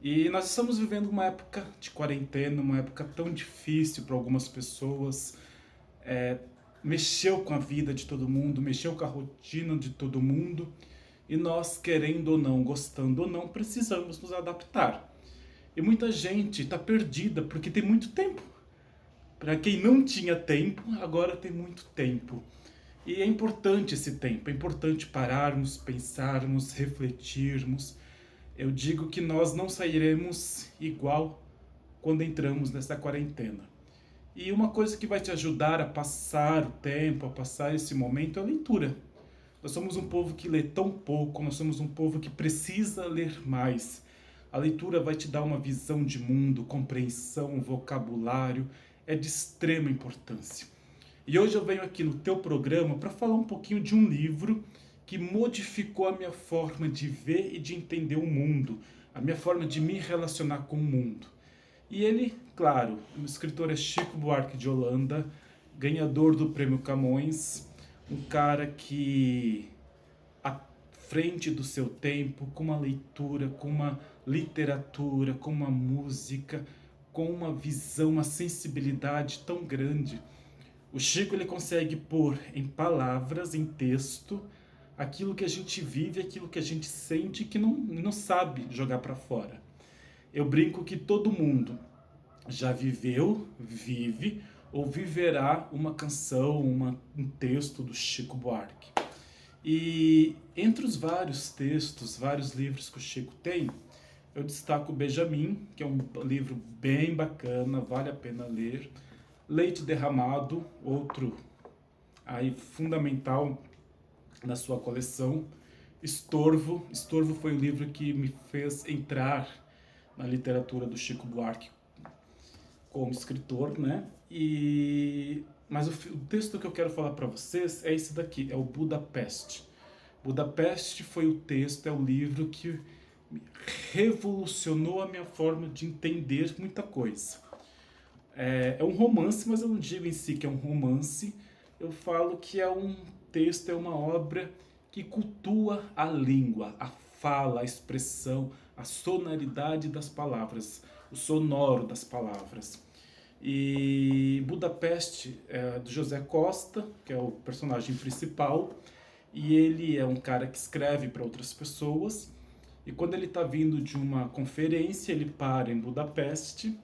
E nós estamos vivendo uma época de quarentena, uma época tão difícil para algumas pessoas. É, Mexeu com a vida de todo mundo, mexeu com a rotina de todo mundo. E nós, querendo ou não, gostando ou não, precisamos nos adaptar. E muita gente está perdida porque tem muito tempo. Para quem não tinha tempo, agora tem muito tempo. E é importante esse tempo, é importante pararmos, pensarmos, refletirmos. Eu digo que nós não sairemos igual quando entramos nessa quarentena. E uma coisa que vai te ajudar a passar o tempo, a passar esse momento é a leitura. Nós somos um povo que lê tão pouco, nós somos um povo que precisa ler mais. A leitura vai te dar uma visão de mundo, compreensão, vocabulário, é de extrema importância. E hoje eu venho aqui no teu programa para falar um pouquinho de um livro que modificou a minha forma de ver e de entender o mundo, a minha forma de me relacionar com o mundo. E ele, claro, o escritor é Chico Buarque de Holanda, ganhador do Prêmio Camões, um cara que à frente do seu tempo, com uma leitura, com uma literatura, com uma música, com uma visão, uma sensibilidade tão grande. O Chico ele consegue pôr em palavras, em texto, aquilo que a gente vive, aquilo que a gente sente que não sabe jogar para fora. Eu brinco que todo mundo já viveu, vive ou viverá uma canção, um texto do Chico Buarque. E entre os vários textos, vários livros que o Chico tem, eu destaco o Benjamin, que é um livro bem bacana, vale a pena ler. Leite Derramado, outro aí fundamental na sua coleção. Estorvo foi o livro que me fez entrar na literatura do Chico Buarque como escritor, né? Mas o texto que eu quero falar para vocês é esse daqui, é o Budapeste. Budapeste foi o texto, é o livro que revolucionou a minha forma de entender muita coisa. É um romance, mas eu não digo em si que é um romance, eu falo que é um texto, é uma obra que cultua a língua, a fala, a expressão, a sonoridade das palavras, o sonoro das palavras. E Budapeste é do José Costa, que é o personagem principal, e ele é um cara que escreve para outras pessoas. E quando ele está vindo de uma conferência, ele para em Budapeste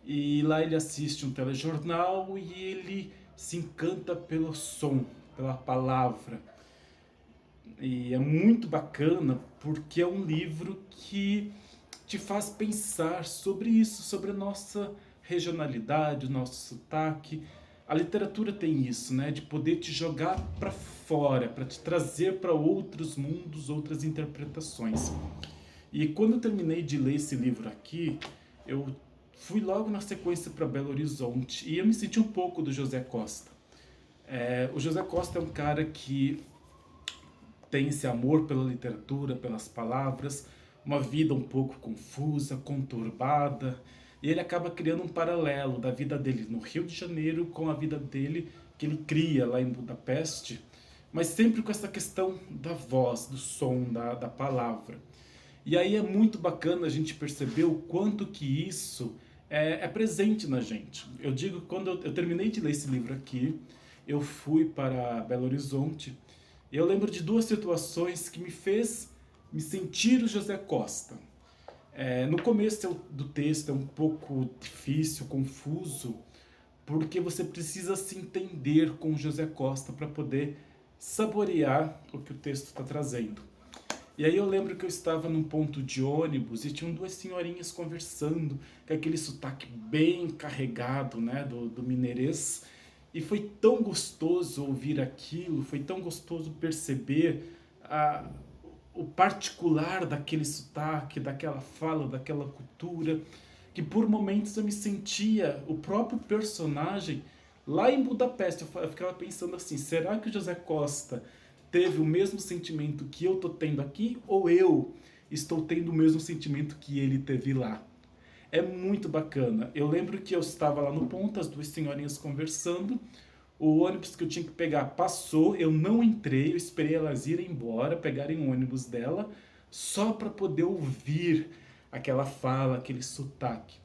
e lá ele assiste um telejornal e ele se encanta pelo som, pela palavra. E é muito bacana porque é um livro que te faz pensar sobre isso, sobre a nossa regionalidade, o nosso sotaque. A literatura tem isso, né, de poder te jogar para fora, para te trazer para outros mundos, outras interpretações. E quando eu terminei de ler esse livro aqui, eu fui logo na sequência para Belo Horizonte e eu me senti um pouco do José Costa. O José Costa é um cara que tem esse amor pela literatura, pelas palavras, uma vida um pouco confusa, conturbada, e ele acaba criando um paralelo da vida dele no Rio de Janeiro com a vida dele que ele cria lá em Budapeste, mas sempre com essa questão da voz, do som, da palavra. E aí é muito bacana a gente perceber o quanto que isso é presente na gente. Eu digo que quando eu terminei de ler esse livro aqui, eu fui para Belo Horizonte e eu lembro de duas situações que me fez me sentir o José Costa. No começo do texto é um pouco difícil, confuso, porque você precisa se entender com o José Costa para poder saborear o que o texto está trazendo. E aí eu lembro que eu estava num ponto de ônibus e tinham duas senhorinhas conversando, com aquele sotaque bem carregado, né, do mineirês. E foi tão gostoso ouvir aquilo, foi tão gostoso perceber a, o particular daquele sotaque, daquela fala, daquela cultura, que por momentos eu me sentia o próprio personagem lá em Budapeste. Eu ficava pensando assim, será que o José Costa teve o mesmo sentimento que eu tô tendo aqui ou eu estou tendo o mesmo sentimento que ele teve lá? É muito bacana. Eu lembro que eu estava lá no ponto, as duas senhorinhas conversando, o ônibus que eu tinha que pegar passou, eu não entrei, eu esperei elas irem embora, pegarem o ônibus dela, só para poder ouvir aquela fala, aquele sotaque.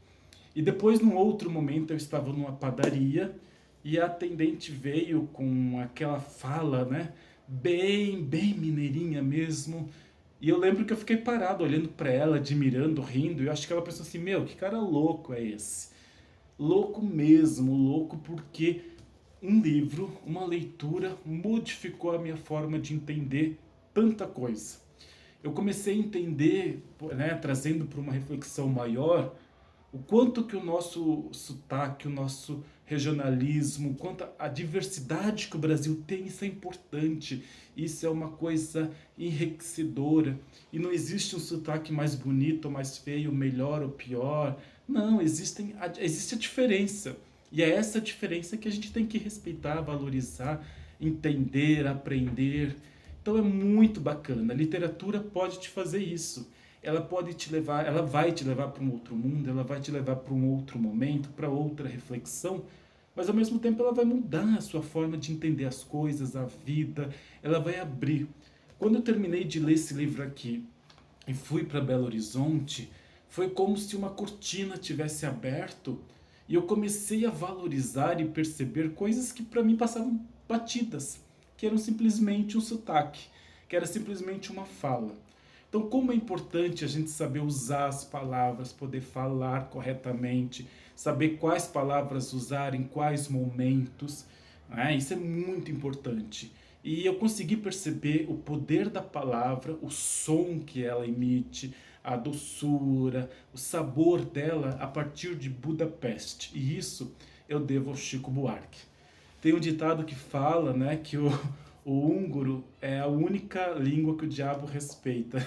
E depois, num outro momento, eu estava numa padaria e a atendente veio com aquela fala, né? Bem mineirinha mesmo. E eu lembro que eu fiquei parado olhando para ela, admirando, rindo. E eu acho que ela pensou assim: meu, que cara louco é esse? Louco mesmo, louco porque um livro, uma leitura, modificou a minha forma de entender tanta coisa. Eu comecei a entender, né, trazendo para uma reflexão maior, o quanto que o nosso sotaque, o nosso regionalismo, quanto a diversidade que o Brasil tem, isso é importante. Isso é uma coisa enriquecedora. E não existe um sotaque mais bonito ou mais feio, melhor ou pior. Não, existe a diferença. E é essa diferença que a gente tem que respeitar, valorizar, entender, aprender. Então é muito bacana. A literatura pode te fazer isso. Ela pode te levar, ela vai te levar para um outro mundo, ela vai te levar para um outro momento, para outra reflexão, mas ao mesmo tempo ela vai mudar a sua forma de entender as coisas, a vida, ela vai abrir. Quando eu terminei de ler esse livro aqui e fui para Belo Horizonte, foi como se uma cortina tivesse aberto e eu comecei a valorizar e perceber coisas que para mim passavam batidas, que eram simplesmente um sotaque, que era simplesmente uma fala. Então, como é importante a gente saber usar as palavras, poder falar corretamente, saber quais palavras usar em quais momentos, né? Isso é muito importante. E eu consegui perceber o poder da palavra, o som que ela emite, a doçura, o sabor dela a partir de Budapeste. E isso eu devo ao Chico Buarque. Tem um ditado que fala, né, que o húngaro é a única língua que o diabo respeita,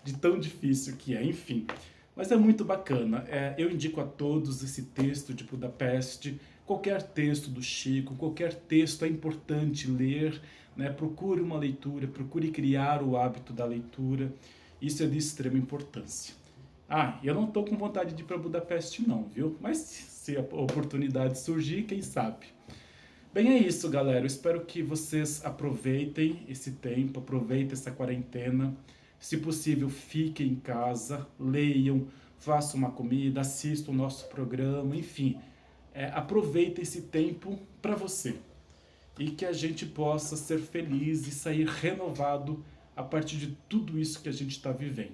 de tão difícil que é, enfim. Mas é muito bacana. Eu indico a todos esse texto de Budapeste, qualquer texto do Chico, qualquer texto é importante ler, né? Procure uma leitura, procure criar o hábito da leitura, isso é de extrema importância. Ah, eu não estou com vontade de ir para Budapeste não, viu? Mas se a oportunidade surgir, quem sabe? Bem, é isso, galera. Eu espero que vocês aproveitem esse tempo, aproveitem essa quarentena. Se possível, fiquem em casa, leiam, façam uma comida, assistam o nosso programa, enfim. Aproveitem esse tempo para você. E que a gente possa ser feliz e sair renovado a partir de tudo isso que a gente está vivendo.